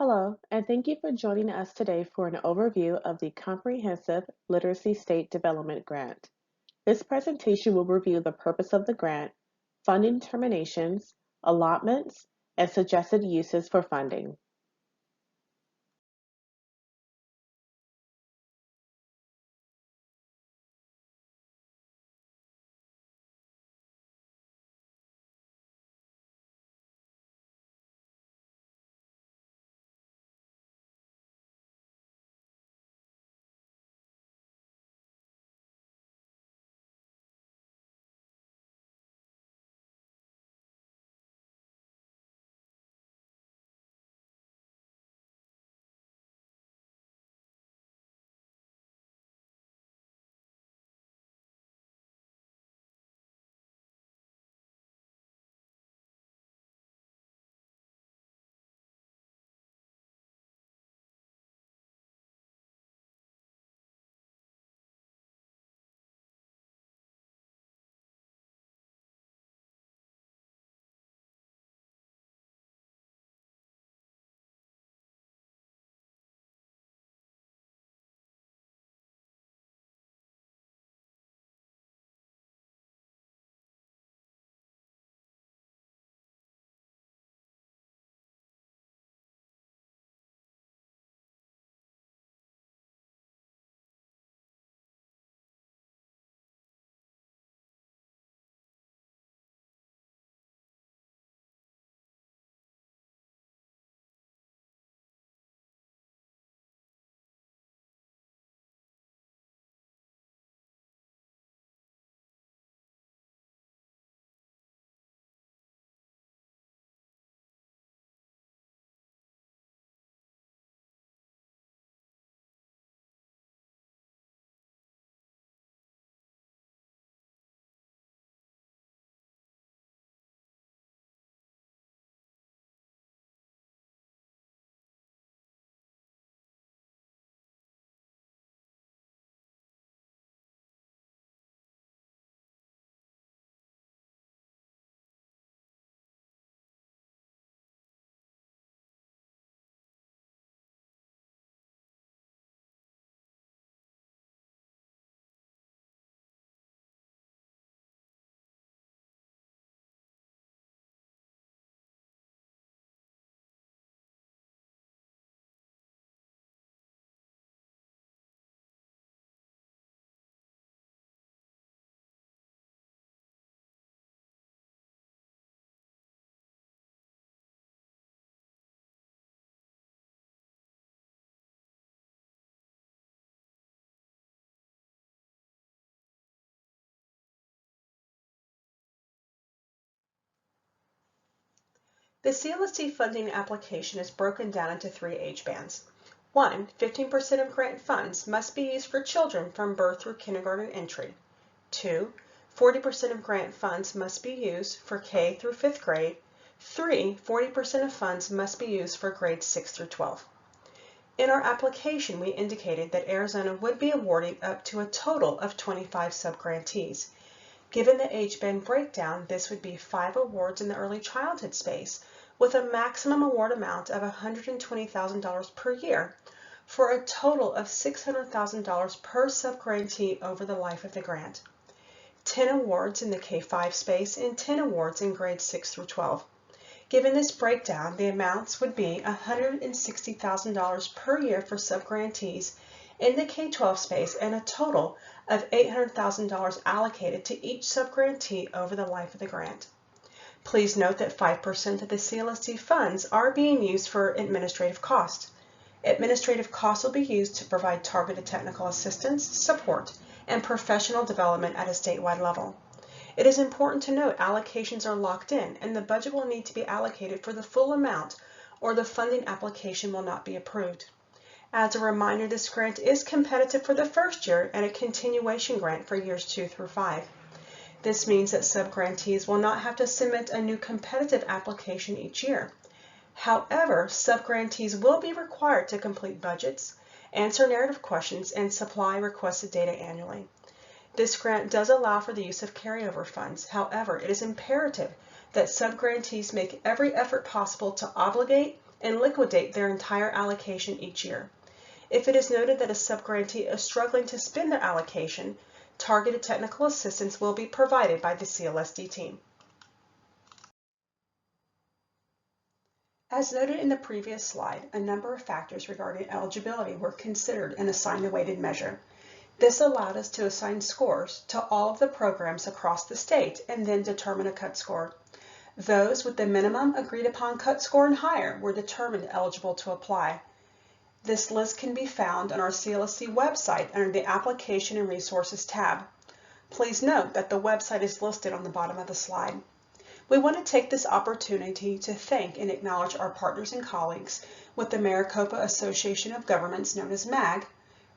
Hello, and thank you for joining us today for an overview of the Comprehensive Literacy State Development Grant. This presentation will review the purpose of the grant, funding determinations, allotments, and suggested uses for funding. The CLSD funding application is broken down into three age bands. 1. 15% of grant funds must be used for children from birth through kindergarten entry. 2. 40% of grant funds must be used for K through 5th grade. 3. 40% of funds must be used for grades 6 through 12. In our application, we indicated that Arizona would be awarding up to a total of 25 subgrantees. Given the age band breakdown, this would be 5 awards in the early childhood space, with a maximum award amount of $120,000 per year, for a total of $600,000 per subgrantee over the life of the grant. 10 awards in the K-5 space and 10 awards in grades 6 through 12. Given this breakdown, the amounts would be $160,000 per year for subgrantees in the K-12 space and a total of $800,000 allocated to each subgrantee over the life of the grant. Please note that 5% of the CLSD funds are being used for administrative costs. Administrative costs will be used to provide targeted technical assistance, support, and professional development at a statewide level. It is important to note allocations are locked in and the budget will need to be allocated for the full amount or the funding application will not be approved. As a reminder, this grant is competitive for the first year and a continuation grant for years 2 through 5. This means that subgrantees will not have to submit a new competitive application each year. However, subgrantees will be required to complete budgets, answer narrative questions, and supply requested data annually. This grant does allow for the use of carryover funds. However, it is imperative that subgrantees make every effort possible to obligate and liquidate their entire allocation each year. If it is noted that a subgrantee is struggling to spend their allocation, targeted technical assistance will be provided by the CLSD team. As noted in the previous slide, a number of factors regarding eligibility were considered and assigned a weighted measure. This allowed us to assign scores to all of the programs across the state and then determine a cut score. Those with the minimum agreed upon cut score and higher were determined eligible to apply. This list can be found on our CLSD website under the Application and Resources tab. Please note that the website is listed on the bottom of the slide. We want to take this opportunity to thank and acknowledge our partners and colleagues with the Maricopa Association of Governments, known as MAG,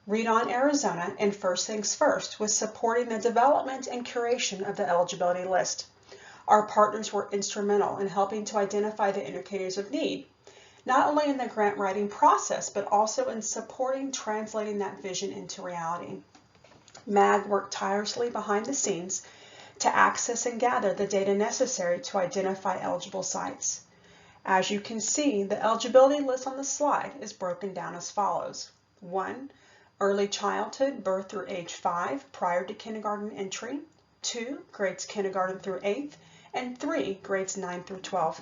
Read On Arizona, and First Things First with supporting the development and curation of the eligibility list. Our partners were instrumental in helping to identify the indicators of need, not only in the grant writing process, but also in supporting translating that vision into reality. MAG worked tirelessly behind the scenes to access and gather the data necessary to identify eligible sites. As you can see, the eligibility list on the slide is broken down as follows. 1. Early childhood, birth through age 5, prior to kindergarten entry. 2. Grades kindergarten through 8th. And 3. Grades 9 through 12.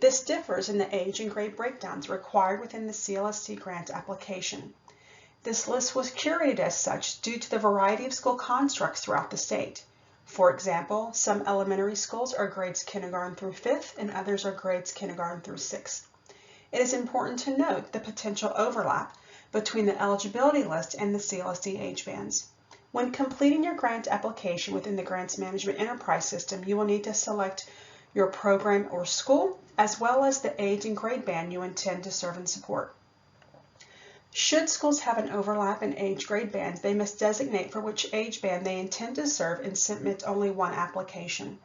This differs in the age and grade breakdowns required within the CLSD grant application. This list was curated as such due to the variety of school constructs throughout the state. For example, some elementary schools are grades kindergarten through 5th and others are grades kindergarten through 6th. It is important to note the potential overlap between the eligibility list and the CLSD age bands. When completing your grant application within the Grants Management Enterprise System, you will need to select your program or school, as well as the age and grade band you intend to serve and support. Should schools have an overlap in age grade bands, they must designate for which age band they intend to serve and submit only one application.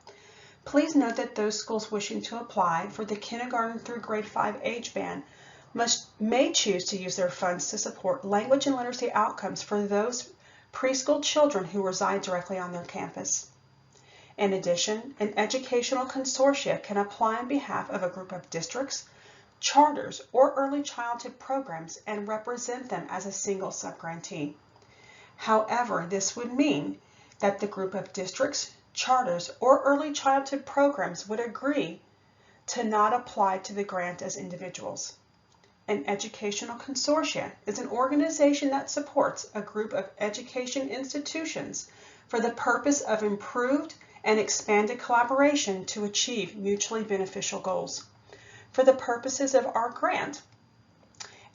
Please note that those schools wishing to apply for the kindergarten through grade 5 age band may choose to use their funds to support language and literacy outcomes for those preschool children who reside directly on their campus. In addition, an educational consortia can apply on behalf of a group of districts, charters, or early childhood programs and represent them as a single subgrantee. However, this would mean that the group of districts, charters, or early childhood programs would agree to not apply to the grant as individuals. An educational consortia is an organization that supports a group of education institutions for the purpose of improved and expanded collaboration to achieve mutually beneficial goals. For the purposes of our grant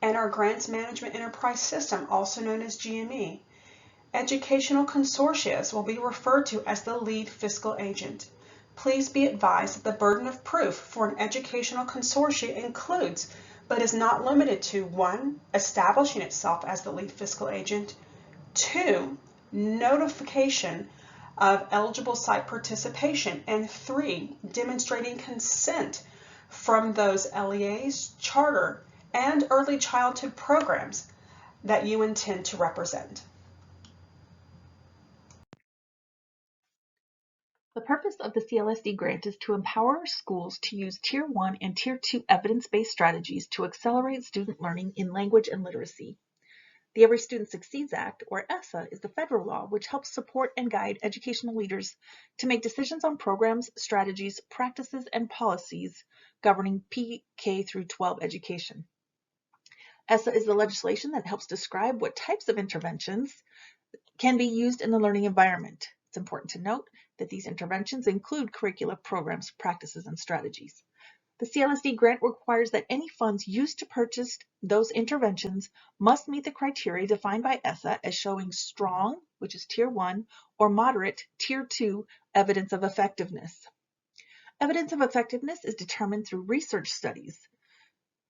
and our Grants Management Enterprise System, also known as GME, educational consortia will be referred to as the lead fiscal agent. Please be advised that the burden of proof for an educational consortia includes, but is not limited to, 1. Establishing itself as the lead fiscal agent, 2. Notification of eligible site participation, and 3. Demonstrating consent from those LEAs, charter, and early childhood programs that you intend to represent. The purpose of the CLSD grant is to empower schools to use Tier 1 and Tier 2 evidence-based strategies to accelerate student learning in language and literacy. The Every Student Succeeds Act, or ESSA, is the federal law which helps support and guide educational leaders to make decisions on programs, strategies, practices, and policies governing K through 12 education. ESSA is the legislation that helps describe what types of interventions can be used in the learning environment. It's important to note that these interventions include curricula, programs, practices, and strategies. The CLSD grant requires that any funds used to purchase those interventions must meet the criteria defined by ESSA as showing strong, which is Tier 1, or moderate, Tier 2, evidence of effectiveness. Evidence of effectiveness is determined through research studies.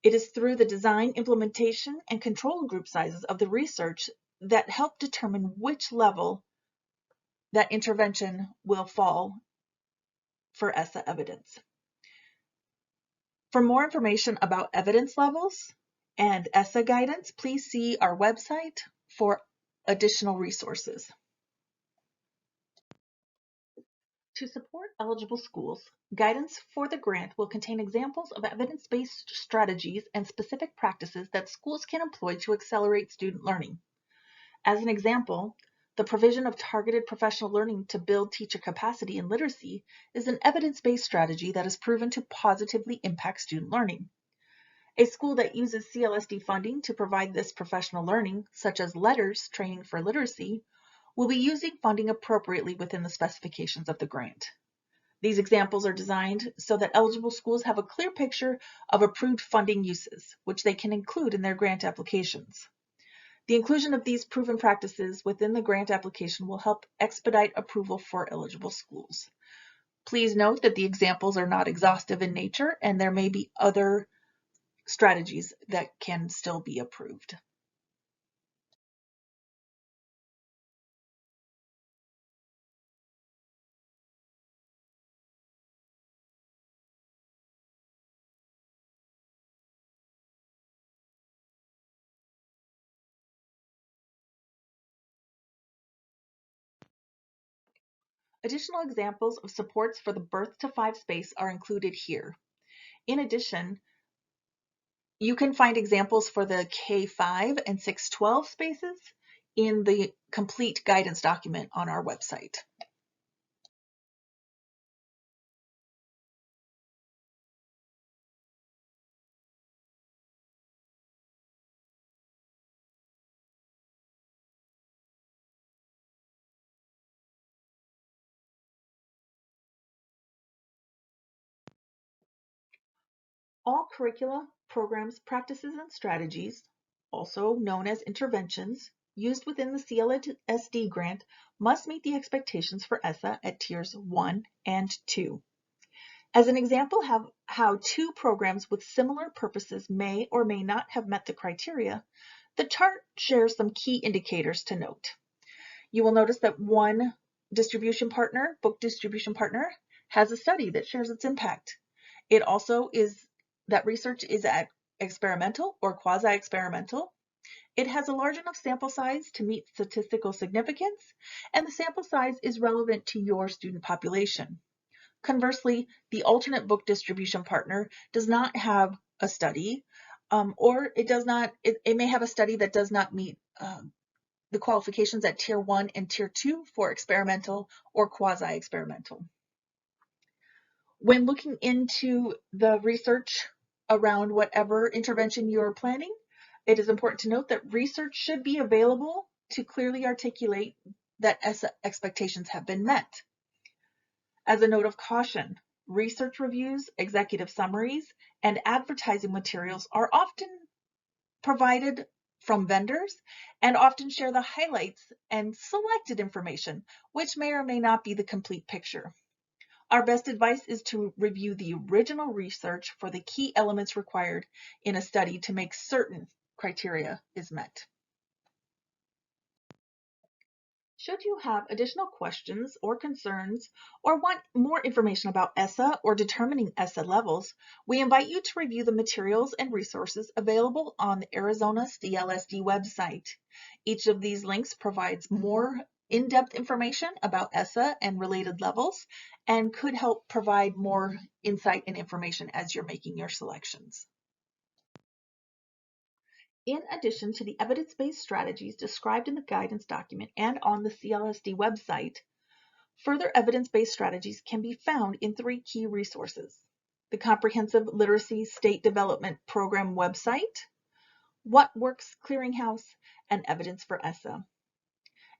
It is through the design, implementation, and control group sizes of the research that help determine which level that intervention will fall for ESSA evidence. For more information about evidence levels and ESSA guidance, please see our website for additional resources. To support eligible schools, guidance for the grant will contain examples of evidence-based strategies and specific practices that schools can employ to accelerate student learning. As an example, the provision of targeted professional learning to build teacher capacity in literacy is an evidence-based strategy that is proven to positively impact student learning. A school that uses CLSD funding to provide this professional learning, such as LETRS training for literacy, will be using funding appropriately within the specifications of the grant. These examples are designed so that eligible schools have a clear picture of approved funding uses, which they can include in their grant applications. The inclusion of these proven practices within the grant application will help expedite approval for eligible schools. Please note that the examples are not exhaustive in nature, and there may be other strategies that can still be approved. Additional examples of supports for the birth to 5 space are included here. In addition, you can find examples for the K5 and 612 spaces in the complete guidance document on our website. All curricula, programs, practices, and strategies, also known as interventions, used within the CLSD grant must meet the expectations for ESSA at tiers 1 and 2. As an example of how 2 programs with similar purposes may or may not have met the criteria, the chart shares some key indicators to note. You will notice that one distribution partner, book distribution partner, has a study that shares its impact. It also is that research is at experimental or quasi-experimental. It has a large enough sample size to meet statistical significance, and the sample size is relevant to your student population. Conversely, the alternate book distribution partner does not have a study, or it may have a study that does not meet the qualifications at tier 1 and tier 2 for experimental or quasi-experimental. When looking into the research around whatever intervention you're planning, it is important to note that research should be available to clearly articulate that ESSA expectations have been met. As a note of caution, research reviews, executive summaries, and advertising materials are often provided from vendors and often share the highlights and selected information, which may or may not be the complete picture. Our best advice is to review the original research for the key elements required in a study to make certain criteria is met. Should you have additional questions or concerns or want more information about ESSA or determining ESSA levels, we invite you to review the materials and resources available on the Arizona CLSD website. Each of these links provides more in-depth information about ESSA and related levels and could help provide more insight and information as you're making your selections. In addition to the evidence-based strategies described in the guidance document and on the CLSD website, further evidence-based strategies can be found in 3 key resources: the Comprehensive Literacy State Development Program website, What Works Clearinghouse, and Evidence for ESSA.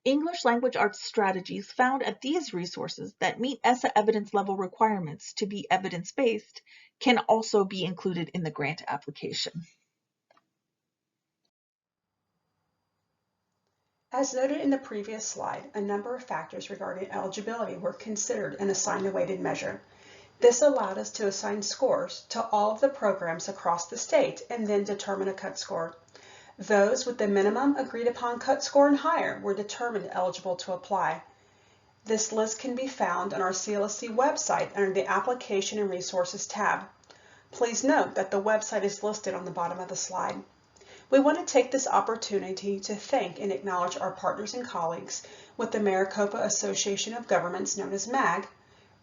English language arts strategies found at these resources that meet ESSA evidence level requirements to be evidence-based can also be included in the grant application. As noted in the previous slide, a number of factors regarding eligibility were considered and assigned a weighted measure. This allowed us to assign scores to all of the programs across the state and then determine a cut score. Those with the minimum agreed upon cut score and higher were determined eligible to apply. This list can be found on our CLSD website under the Application and Resources tab. Please note that the website is listed on the bottom of the slide. We want to take this opportunity to thank and acknowledge our partners and colleagues with the Maricopa Association of Governments, known as MAG,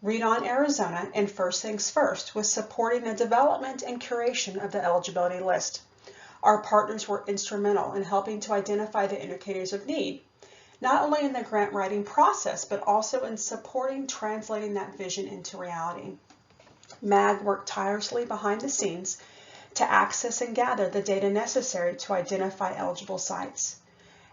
Read On Arizona and First Things First was supporting the development and curation of the eligibility list. Our partners were instrumental in helping to identify the indicators of need, not only in the grant writing process, but also in supporting translating that vision into reality. MAG worked tirelessly behind the scenes to access and gather the data necessary to identify eligible sites.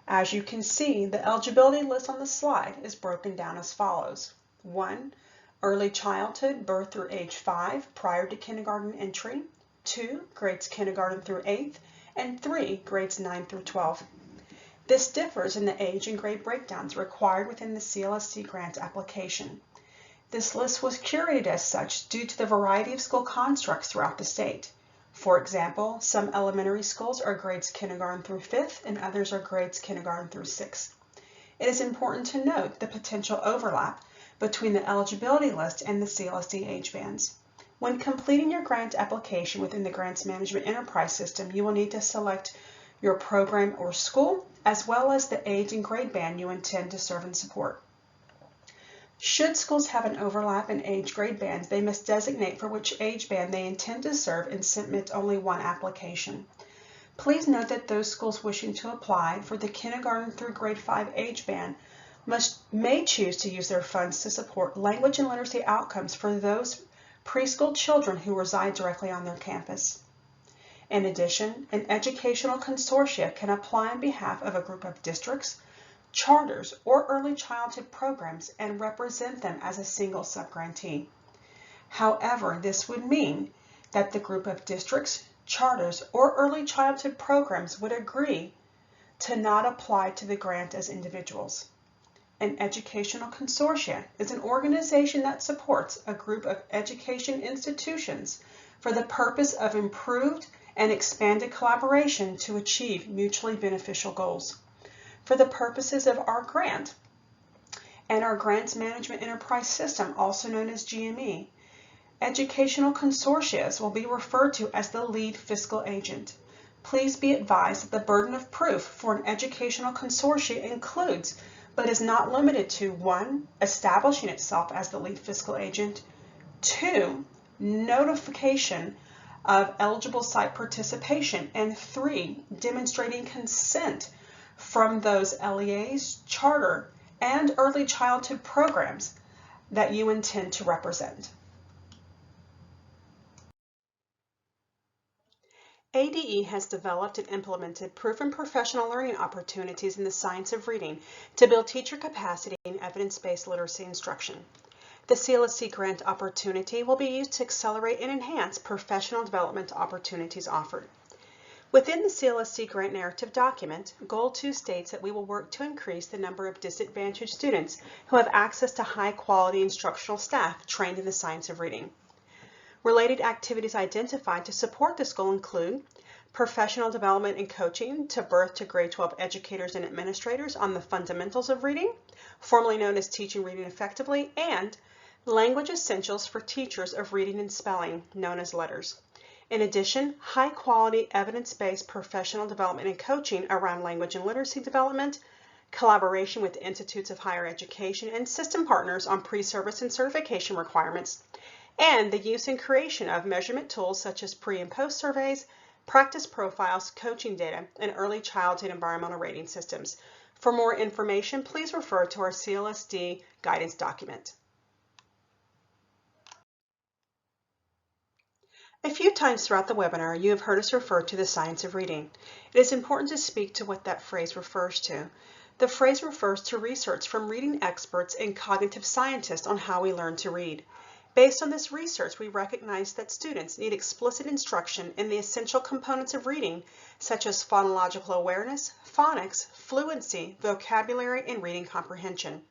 As you can see, the eligibility list on the slide is broken down as follows. 1. Early childhood, birth through age 5, prior to kindergarten entry. 2. Grades kindergarten through 8th. And 3. Grades 9 through 12. This differs in the age and grade breakdowns required within the CLSD grant application. This list was curated as such due to the variety of school constructs throughout the state. For example, some elementary schools are grades kindergarten through 5th and others are grades kindergarten through 6th. It is important to note the potential overlap between the eligibility list and the CLSD age bands. When completing your grant application within the Grants Management Enterprise System, you will need to select your program or school, as well as the age and grade band you intend to serve and support. Should schools have an overlap in age grade bands, they must designate for which age band they intend to serve and submit only one application. Please note that those schools wishing to apply for the kindergarten through grade 5 age band may choose to use their funds to support language and literacy outcomes for those preschool children who reside directly on their campus. In addition, an educational consortia can apply on behalf of a group of districts, charters, or early childhood programs and represent them as a single subgrantee. However, this would mean that the group of districts, charters, or early childhood programs would agree to not apply to the grant as individuals. An educational consortia is an organization that supports a group of education institutions for the purpose of improved and expanded collaboration to achieve mutually beneficial goals. For the purposes of our grant and our Grants Management Enterprise System, also known as GME, educational consortia will be referred to as the lead fiscal agent. Please be advised that the burden of proof for an educational consortia includes, but is not limited to, 1. Establishing itself as the lead fiscal agent, 2. Notification of eligible site participation, and 3. Demonstrating consent from those LEAs, charter, and early childhood programs that you intend to represent. ADE has developed and implemented proven professional learning opportunities in the science of reading to build teacher capacity in evidence-based literacy instruction. The CLSD grant opportunity will be used to accelerate and enhance professional development opportunities offered. Within the CLSD grant narrative document, Goal 2 states that we will work to increase the number of disadvantaged students who have access to high-quality instructional staff trained in the science of reading. Related activities identified to support this goal include professional development and coaching to birth to grade 12 educators and administrators on the fundamentals of reading, formerly known as teaching reading effectively, and language essentials for teachers of reading and spelling, known as letters. In addition, high-quality, evidence-based professional development and coaching around language and literacy development, collaboration with institutes of higher education and system partners on pre-service and certification requirements, and the use and creation of measurement tools such as pre- and post surveys, practice profiles, coaching data, and early childhood environmental rating systems. For more information, please refer to our CLSD guidance document. A few times throughout the webinar, you have heard us refer to the science of reading. It is important to speak to what that phrase refers to. The phrase refers to research from reading experts and cognitive scientists on how we learn to read. Based on this research, we recognize that students need explicit instruction in the essential components of reading, such as phonological awareness, phonics, fluency, vocabulary, and reading comprehension.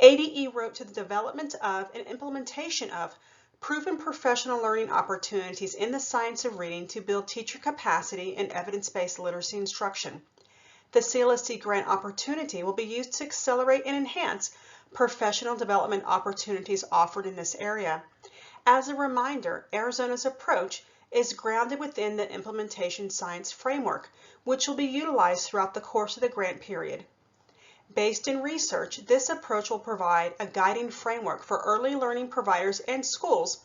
ADE wrote to the development of and implementation of proven professional learning opportunities in the science of reading to build teacher capacity in evidence-based literacy instruction. The CLSD grant opportunity will be used to accelerate and enhance professional development opportunities offered in this area. As a reminder, Arizona's approach is grounded within the implementation science framework, which will be utilized throughout the course of the grant period. Based in research, this approach will provide a guiding framework for early learning providers and schools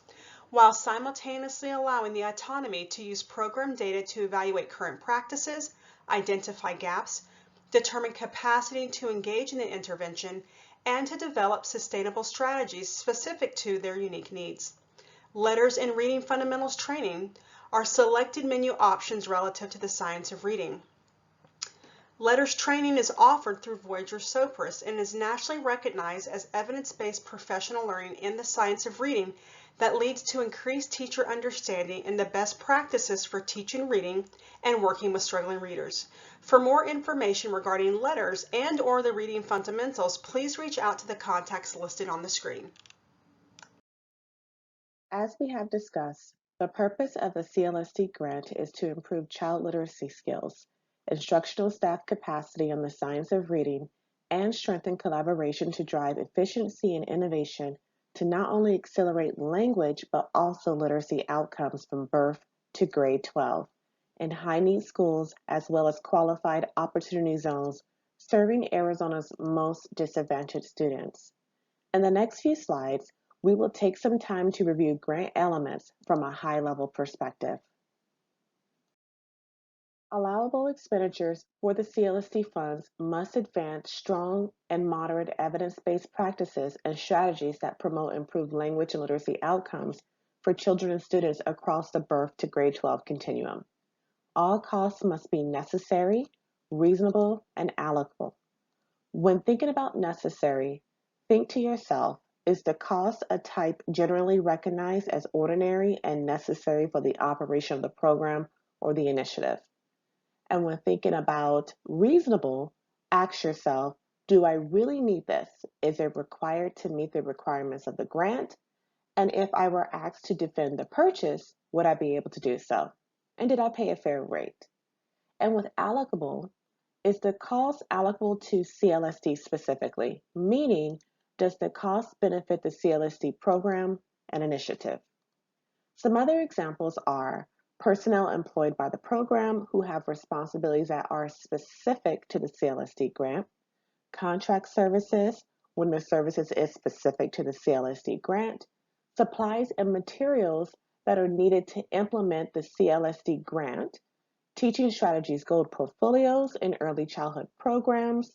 while simultaneously allowing the autonomy to use program data to evaluate current practices, identify gaps, determine capacity to engage in the intervention, and to develop sustainable strategies specific to their unique needs. Letters and reading fundamentals training are selected menu options relative to the science of reading. Letters training is offered through Voyager Sopris and is nationally recognized as evidence-based professional learning in the science of reading that leads to increased teacher understanding and the best practices for teaching reading and working with struggling readers. For more information regarding letters and/or the reading fundamentals, please reach out to the contacts listed on the screen. As we have discussed, the purpose of the CLSD grant is to improve child literacy skills, instructional staff capacity on the science of reading, and strengthen collaboration to drive efficiency and innovation to not only accelerate language but also literacy outcomes from birth to grade 12 in high-need schools as well as qualified opportunity zones serving Arizona's most disadvantaged students. In the next few slides, we will take some time to review grant elements from a high-level perspective. Allowable expenditures for the CLSD funds must advance strong and moderate evidence-based practices and strategies that promote improved language and literacy outcomes for children and students across the birth to grade 12 continuum. All costs must be necessary, reasonable, and allocable. When thinking about necessary, think to yourself, is the cost a type generally recognized as ordinary and necessary for the operation of the program or the initiative? And when thinking about reasonable, ask yourself, do I really need this? Is it required to meet the requirements of the grant? And if I were asked to defend the purchase, would I be able to do so? And did I pay a fair rate? And with allocable, is the cost allocable to CLSD specifically? Meaning, does the cost benefit the CLSD program and initiative? Some other examples are personnel employed by the program who have responsibilities that are specific to the CLSD grant, contract services when the services is specific to the CLSD grant, supplies and materials that are needed to implement the CLSD grant, teaching strategies gold portfolios in early childhood programs,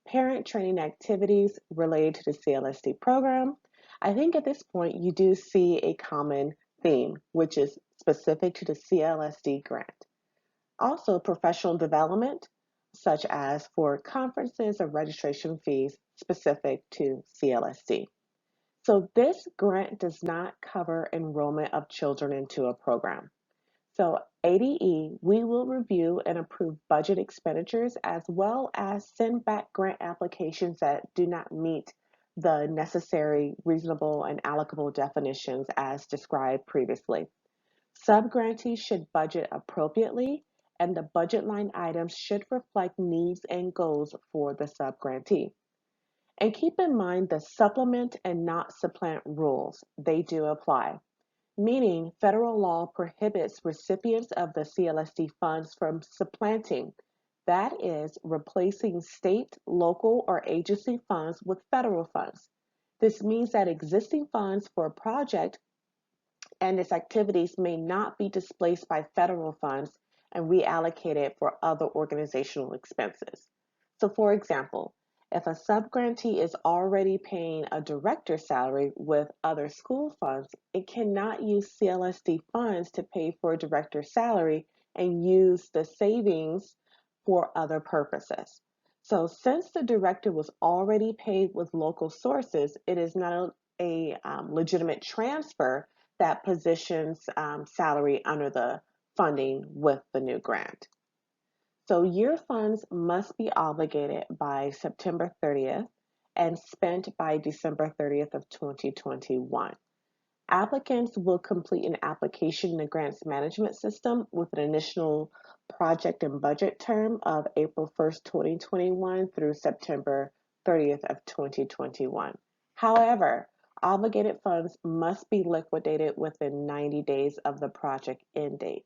parent training activities related to the CLSD program. I think at this point you do see a common theme, which is specific to the CLSD grant. Also, professional development, such as for conferences or registration fees specific to CLSD. So this grant does not cover enrollment of children into a program. So ADE, we will review and approve budget expenditures as well as send back grant applications that do not meet the necessary, reasonable, and allocable definitions as described previously. Subgrantees should budget appropriately, and the budget line items should reflect needs and goals for the subgrantee. And keep in mind the supplement and not supplant rules. They do apply, meaning federal law prohibits recipients of the CLSD funds from supplanting, that is, replacing state, local, or agency funds with federal funds. This means that existing funds for a project and its activities may not be displaced by federal funds and reallocated for other organizational expenses. So, for example, if a subgrantee is already paying a director's salary with other school funds, it cannot use CLSD funds to pay for a director's salary and use the savings for other purposes. So, since the director was already paid with local sources, it is not a legitimate transfer that positions salary under the funding with the new grant. So year funds must be obligated by September 30th and spent by December 30th of 2021. Applicants will complete an application in the grants management system with an initial project and budget term of April 1st, 2021 through September 30th of 2021. However, obligated funds must be liquidated within 90 days of the project end date.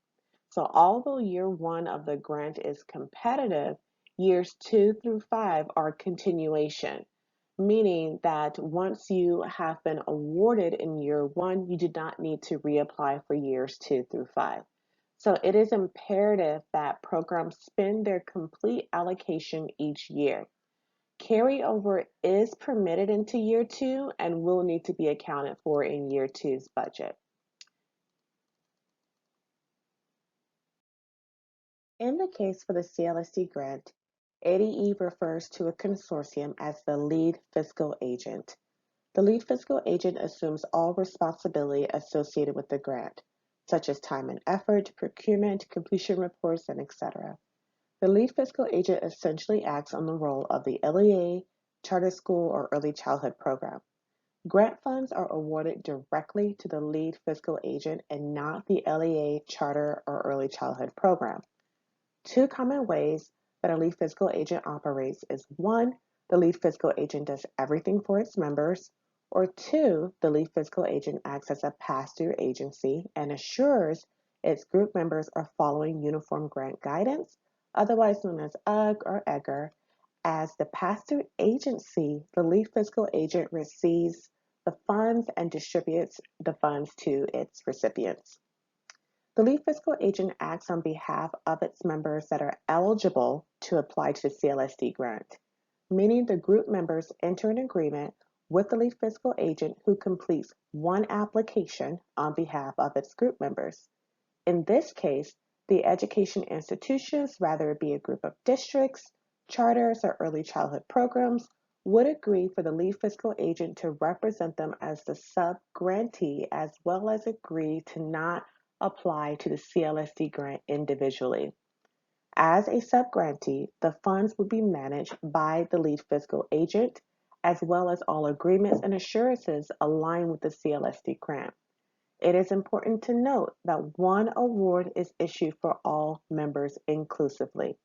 So although year one of the grant is competitive, Years 2 through 5 are continuation, meaning that once you have been awarded in year 1, you do not need to reapply for years 2 through 5. So it is imperative that programs spend their complete allocation each year. Carryover is permitted into year 2 and will need to be accounted for in year 2's budget. In the case for the CLSD grant, ADE refers to a consortium as the lead fiscal agent. The lead fiscal agent assumes all responsibility associated with the grant, such as time and effort, procurement, completion reports, and etc. The lead fiscal agent essentially acts on the role of the LEA, charter school, or early childhood program. Grant funds are awarded directly to the lead fiscal agent and not the LEA, charter, or early childhood program. Two common ways that a lead fiscal agent operates is 1, the lead fiscal agent does everything for its members, or 2, the lead fiscal agent acts as a pass-through agency and assures its group members are following uniform grant guidance, otherwise known as UGG or EGGR. As the pass-through agency, the lead fiscal agent receives the funds and distributes the funds to its recipients. The lead fiscal agent acts on behalf of its members that are eligible to apply to the CLSD grant, meaning the group members enter an agreement with the lead fiscal agent who completes one application on behalf of its group members. In this case, the education institutions, whether it be a group of districts, charters, or early childhood programs, would agree for the lead fiscal agent to represent them as the sub-grantee, as well as agree to not apply to the CLSD grant individually. As a sub-grantee, the funds would be managed by the lead fiscal agent, as well as all agreements and assurances align with the CLSD grant. It is important to note that one award is issued for all members inclusively.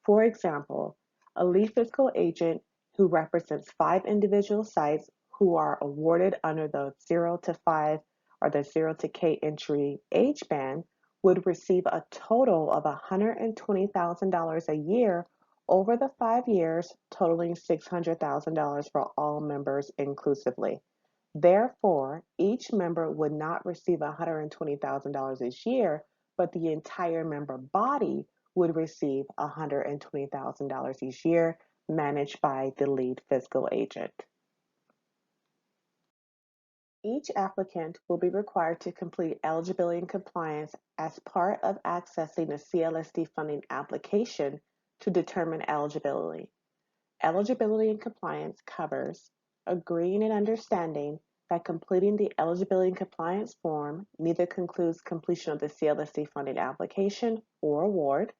For example, a lead fiscal agent who represents 5 individual sites who are awarded under the 0 to 5 or the 0 to K entry age band would receive a total of $120,000 a year over the 5 years, totaling $600,000 for all members inclusively. Therefore, each member would not receive $120,000 each year, but the entire member body would receive $120,000 each year, managed by the lead fiscal agent. Each applicant will be required to complete eligibility and compliance as part of accessing the CLSD funding application to determine eligibility. Eligibility and compliance covers agreeing and understanding that completing the eligibility and compliance form neither concludes completion of the CLSD funding application or award.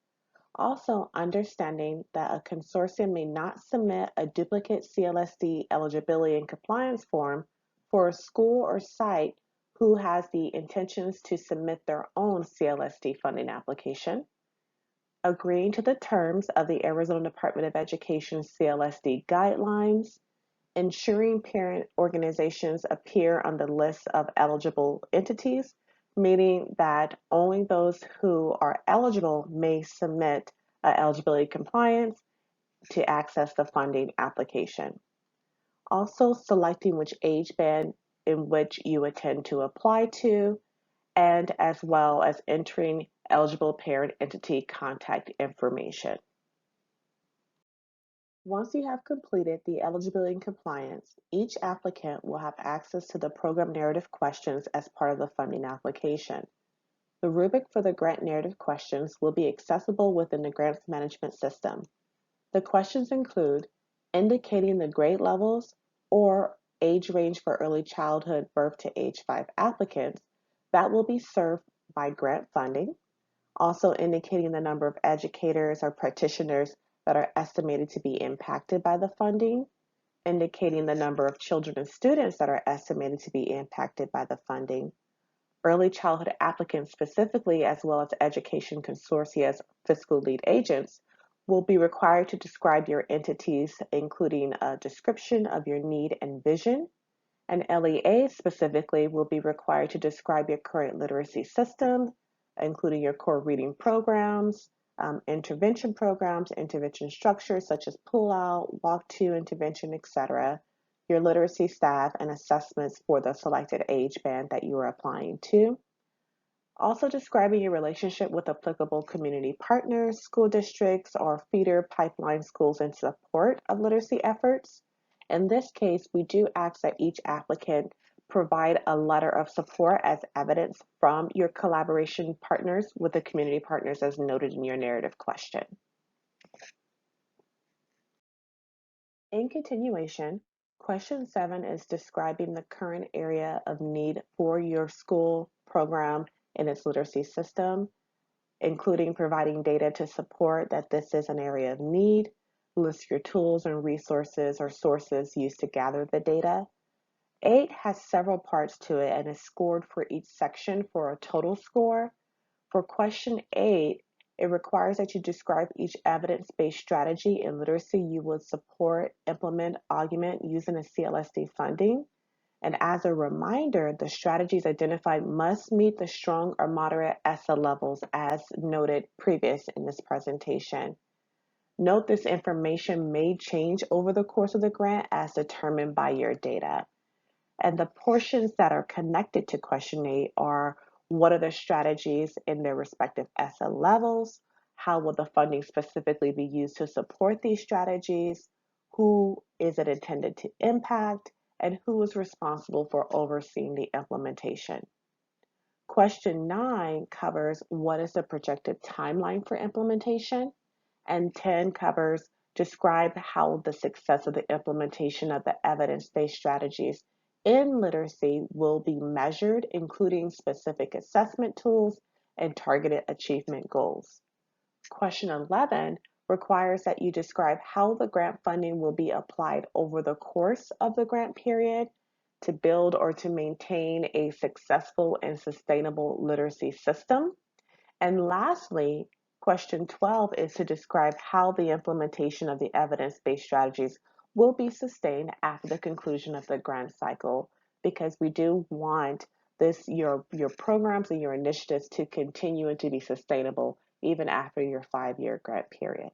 Also, understanding that a consortium may not submit a duplicate CLSD eligibility and compliance form for a school or site who has the intentions to submit their own CLSD funding application. Agreeing to the terms of the Arizona Department of Education CLSD guidelines, ensuring parent organizations appear on the list of eligible entities, meaning that only those who are eligible may submit eligibility compliance to access the funding application. Also, selecting which age band in which you intend to apply to, and as well as entering eligible parent entity contact information. Once you have completed the eligibility and compliance, each applicant will have access to the program narrative questions as part of the funding application. The rubric for the grant narrative questions will be accessible within the grants management system. The questions include indicating the grade levels or age range for early childhood birth to age 5 applicants that will be served by grant funding, also indicating the number of educators or practitioners that are estimated to be impacted by the funding, indicating the number of children and students that are estimated to be impacted by the funding, early childhood applicants specifically, as well as education consortia's fiscal lead agents, will be required to describe your entities, including a description of your need and vision. And LEA specifically will be required to describe your current literacy system, including your core reading programs, intervention programs, intervention structures such as pull-out, walk-to intervention, etc., your literacy staff, and assessments for the selected age band that you are applying to. Also describing your relationship with applicable community partners, school districts, or feeder pipeline schools in support of literacy efforts. In this case, we do ask that each applicant provide a letter of support as evidence from your collaboration partners with the community partners as noted in your narrative question. In continuation, question 7 is describing the current area of need for your school program in its literacy system, including providing data to support that this is an area of need, list your tools and resources or sources used to gather the data. 8 has several parts to it and is scored for each section for a total score. For question 8, it requires that you describe each evidence-based strategy in literacy you would support, implement, augment using a CLSD funding. And as a reminder, the strategies identified must meet the strong or moderate ESSA levels as noted previous in this presentation. Note this information may change over the course of the grant as determined by your data. And the portions that are connected to question 8 are what are the strategies in their respective ESSA levels? How will the funding specifically be used to support these strategies? Who is it intended to impact? And who is responsible for overseeing the implementation? Question 9 covers what is the projected timeline for implementation? And 10 covers describe how the success of the implementation of the evidence-based strategies in literacy will be measured, including specific assessment tools and targeted achievement goals. Question 11 requires that you describe how the grant funding will be applied over the course of the grant period to build or to maintain a successful and sustainable literacy system. And lastly, question 12 is to describe how the implementation of the evidence-based strategies will be sustained after the conclusion of the grant cycle, because we do want your programs and your initiatives to continue and to be sustainable even after your 5-year grant period.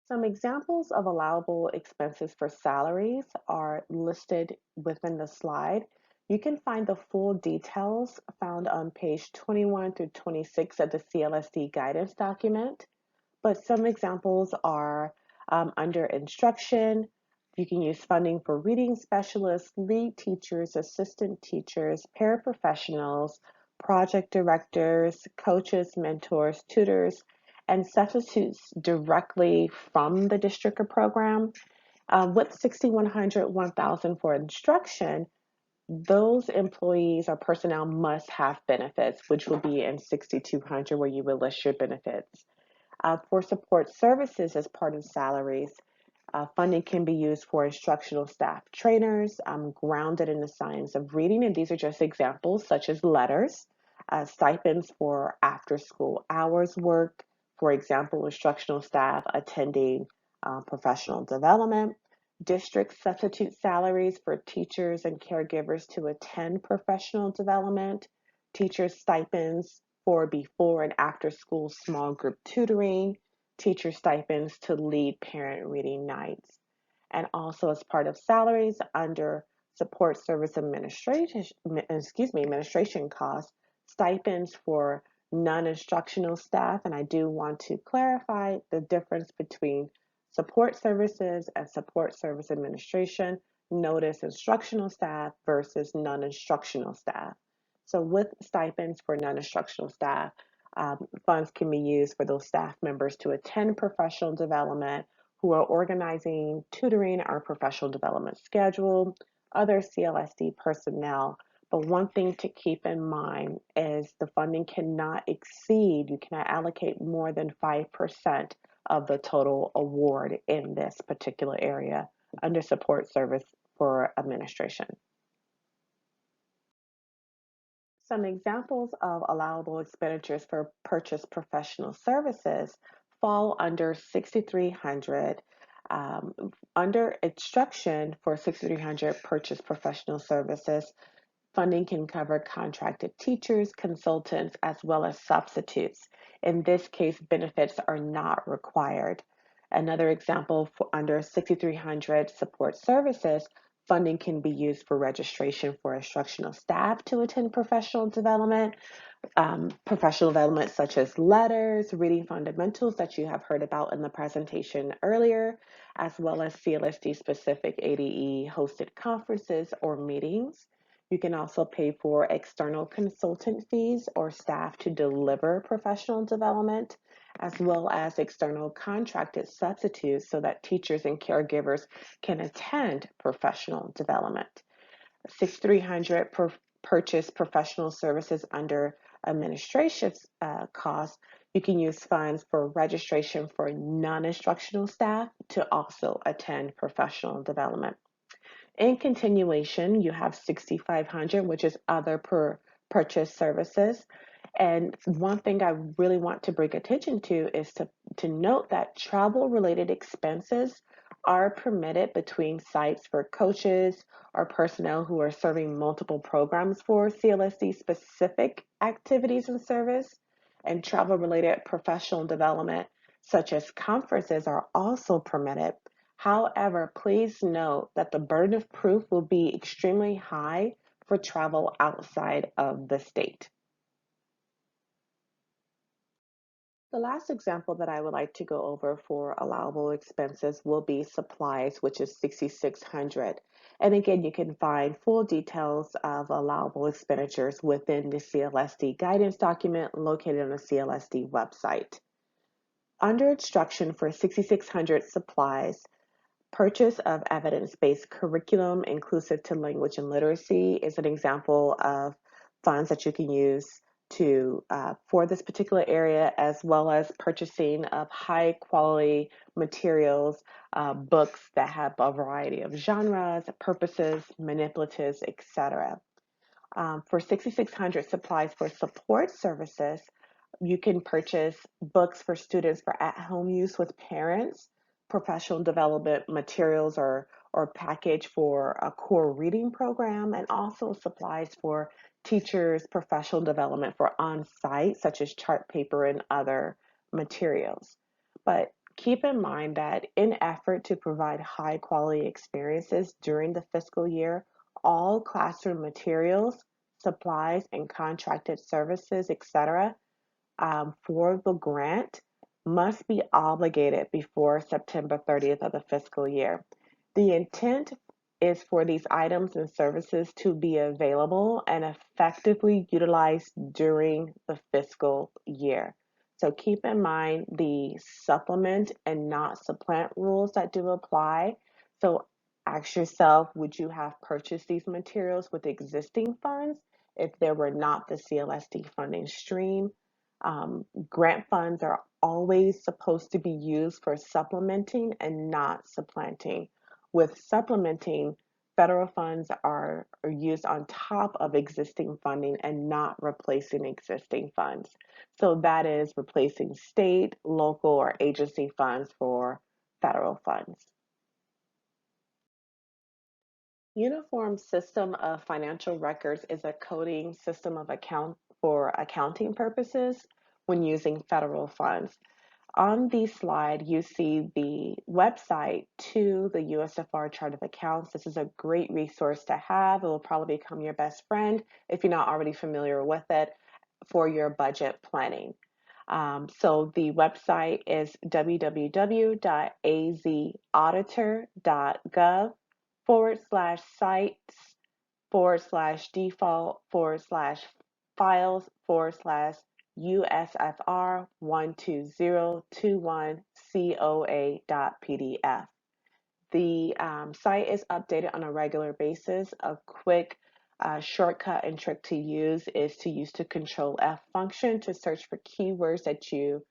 Some examples of allowable expenses for salaries are listed within the slide. You can find the full details found on page 21 through 26 of the CLSD guidance document, but some examples are under instruction. You can use funding for reading specialists, lead teachers, assistant teachers, paraprofessionals, project directors, coaches, mentors, tutors, and substitutes directly from the district or program. With 6,100, 1,000 for instruction, those employees or personnel must have benefits, which will be in 6,200 where you will list your benefits. For support services as part of salaries, funding can be used for instructional staff trainers grounded in the science of reading, and these are just examples such as letters, stipends for after-school hours work, for example, instructional staff attending professional development, district substitute salaries for teachers and caregivers to attend professional development, teacher stipends for before and after school small group tutoring, teacher stipends to lead parent reading nights. And also as part of salaries under support service administration costs, stipends for non-instructional staff. And I do want to clarify the difference between support services and support service administration. Notice instructional staff versus non-instructional staff. So with stipends for non-instructional staff, funds can be used for those staff members to attend professional development, who are organizing, tutoring our professional development schedule, other CLSD personnel. But one thing to keep in mind is the funding cannot exceed, you cannot allocate more than 5% of the total award in this particular area under support service for administration. Some examples of allowable expenditures for purchase professional services fall under 6,300. Under instruction for 6,300 purchase professional services, Funding can cover contracted teachers, consultants, as well as substitutes. In this case, benefits are not required. Another example, for under 6300 support services, funding can be used for registration for instructional staff to attend professional development such as letters, reading fundamentals that you have heard about in the presentation earlier, as well as CLSD specific ADE hosted conferences or meetings. You can also pay for external consultant fees or staff to deliver professional development, as well as external contracted substitutes so that teachers and caregivers can attend professional development. 6300 purchase professional services under administrative costs. You can use funds for registration for non-instructional staff to also attend professional development. In continuation, you have 6500, which is other purchase services. And one thing I really want to bring attention to is to note that travel related expenses are permitted between sites for coaches or personnel who are serving multiple programs for CLSD specific activities and service. And travel related professional development, such as conferences, are also permitted. However, please note that the burden of proof will be extremely high for travel outside of the state. The last example that I would like to go over for allowable expenses will be supplies, which is 6600. And again, you can find full details of allowable expenditures within the CLSD guidance document located on the CLSD website. Under instruction for 6600 supplies, purchase of evidence-based curriculum inclusive to language and literacy is an example of funds that you can use for this particular area, as well as purchasing of high quality materials, books that have a variety of genres, purposes, manipulatives, etc. For 6600 supplies for support services, you can purchase books for students for at-home use with parents, professional development materials or package for a core reading program, and also supplies for teachers, professional development for on-site, such as chart paper and other materials. But keep in mind that in effort to provide high quality experiences during the fiscal year, all classroom materials, supplies, and contracted services, etc., for the grant must be obligated before September 30th of the fiscal year. The intent is for these items and services to be available and effectively utilized during the fiscal year. So keep in mind the supplement and not supplant rules that do apply. So ask yourself, would you have purchased these materials with existing funds if there were not the CLSD funding stream? Grant funds are always supposed to be used for supplementing and not supplanting. With supplementing, federal funds are used on top of existing funding and not replacing existing funds. So that is replacing state, local, or agency funds for federal funds. Uniform System of Financial Records is a coding system of account for accounting purposes when using federal funds. On the slide, you see the website to the USFR Chart of Accounts. This is a great resource to have. It will probably become your best friend if you're not already familiar with it for your budget planning. So the website is www.azauditor.gov/site/files/USFR 12021COA.PDF. The site is updated on a regular basis. A quick shortcut and trick to use is to use the Control F function to search for keywords that you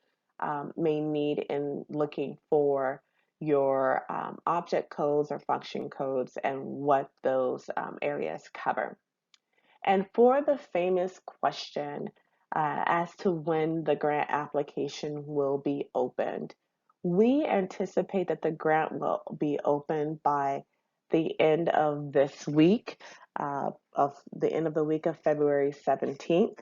may need in looking for your object codes or function codes and what those areas cover. And for the famous question as to when the grant application will be opened, we anticipate that the grant will be open by the end of this week. of the end of the week of February 17th.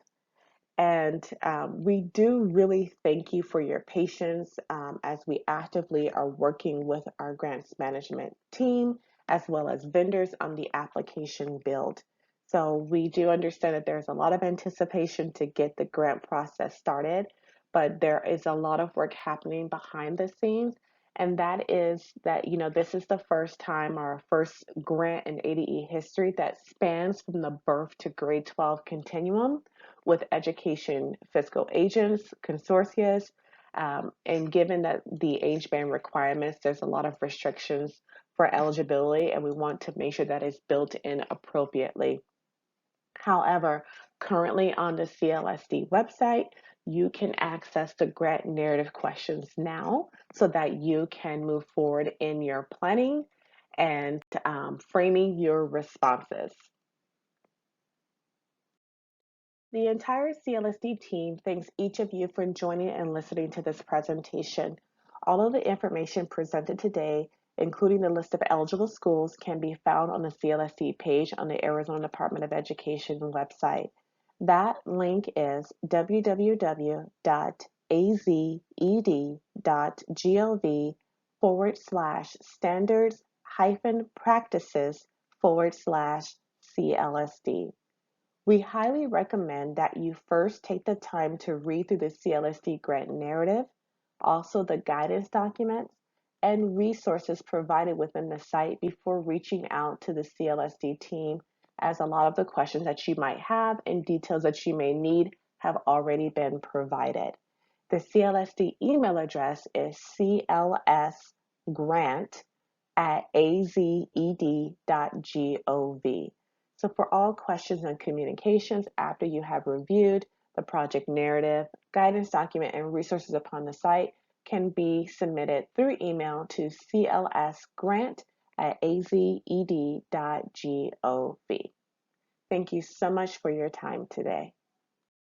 And we do really thank you for your patience as we actively are working with our grants management team as well as vendors on the application build. So we do understand that there's a lot of anticipation to get the grant process started, but there is a lot of work happening behind the scenes. And that is that, this is the first time, our first grant in ADE history that spans from the birth to grade 12 continuum with education fiscal agents, consortia, and given that the age band requirements, there's a lot of restrictions for eligibility, and we want to make sure that is built in appropriately. However, currently on the CLSD website, you can access the grant narrative questions now so that you can move forward in your planning and framing your responses. The entire CLSD team thanks each of you for joining and listening to this presentation. All of the information presented today, including the list of eligible schools, can be found on the CLSD page on the Arizona Department of Education website. That link is www.azed.gov/standards-practices/CLSD. We highly recommend that you first take the time to read through the CLSD grant narrative, also the guidance documents, and resources provided within the site before reaching out to the CLSD team, as a lot of the questions that you might have and details that you may need have already been provided. The CLSD email address is clsgrant@azed.gov. So for all questions and communications after you have reviewed the project narrative, guidance document, and resources upon the site can be submitted through email to clsgrant@azed.gov. Thank you so much for your time today.